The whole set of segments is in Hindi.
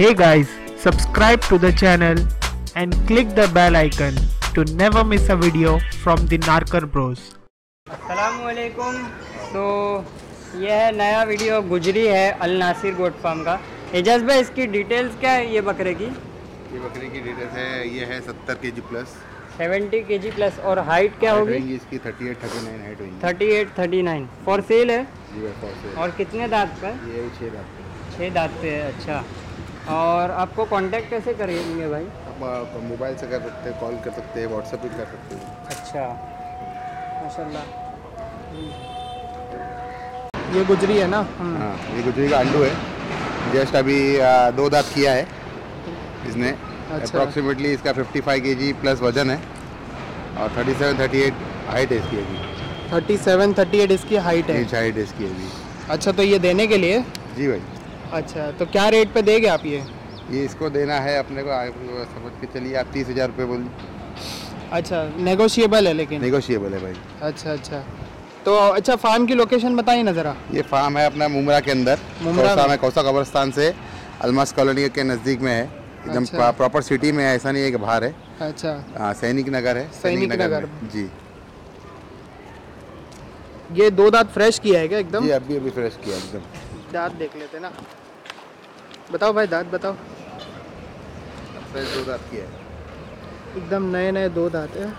Hey guys, subscribe to the channel and click the bell icon to never miss a video from the Narkar Bros. अस्सलामुअलैकुम। तो यह है नया वीडियो गुजरी है अल नासिर गोट फार्म का। एजाज भाई इसकी डिटेल्स क्या है? ये बकरे की डिटेल्स है, ये है 70 kg प्लस, 70 kg प्लस। और हाइट क्या होगी? इसकी 38-39 हाइट होगी। 38-39 फॉर सेल है जी फॉर सेल। और कितने दांत का है? ये 6 दांत पे। 6 दांत पे है। अच्छा, और आपको कांटेक्ट कैसे करेंगे भाई? आप मोबाइल से कर सकते हैं, कॉल कर सकते हैं, व्हाट्सएप भी कर सकते हैं। अच्छा, माशाल्लाह। ये गुजरी है ना? हाँ, ये गुजरी का अंडू है। जस्ट अभी 2 दांत किया है इसने। अप्रॉक्सीमेटली इसका 55 kg प्लस वजन है और 37-38 हाइट है इसकी अभी। 37-38 इसकी हाइट है। इंच हाइट है इसकी अभी। अच्छा, तो ये देने के लिए? जी भाई। अच्छा, तो क्या रेट पे देंगे आप ये? ये इसको देना है अपने को, आप समझ के चलिए, आप 30,000 रुपये बोल। अच्छा, नेगोशिएबल है लेकिन? नेगोशिएबल है भाई। अच्छा, तो अच्छा फार्म की लोकेशन बताइए ना ज़रा। ये फार्म है अपना मुमरा के अंदर, कौसा में, कौसा कब्रस्तान से अलमास कॉलोनी के नज़दीक में है, एकदम प्रॉपर सिटी में है, ऐसा नहीं है कि बाहर है। अच्छा, हाँ, सैनिक नगर है। सैनिक नगर में। जी। ये 2 दांत फ्रेश किया है क्या एकदम? जी, अभी फ्रेश किया एकदम। दांत देख लेते ना। बताओ भाई, दांत बताओ। फ्रेश 2 दांत किया है एकदम नए 2 दांत है।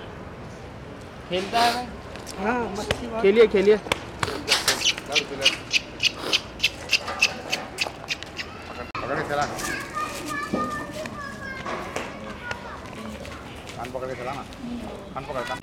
खेलता है भाई? हाँ, खेलिए। पकड़ के चला, कान पकड़ के चला ना, कान पकड़ कान।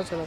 चलो।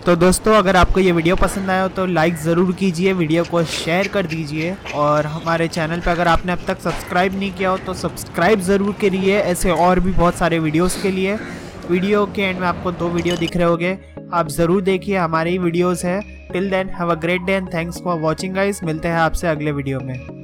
तो दोस्तों, अगर आपको ये वीडियो पसंद आया हो तो लाइक ज़रूर कीजिए, वीडियो को शेयर कर दीजिए और हमारे चैनल पर अगर आपने अब तक सब्सक्राइब नहीं किया हो तो सब्सक्राइब ज़रूर करिए, ऐसे और भी बहुत सारे वीडियोस के लिए। वीडियो के एंड में आपको 2 वीडियो दिख रहे होंगे, आप ज़रूर देखिए, हमारे ही वीडियोज़ है। Till then have a great day and thanks for watching guys. मिलते हैं आपसे अगले वीडियो में।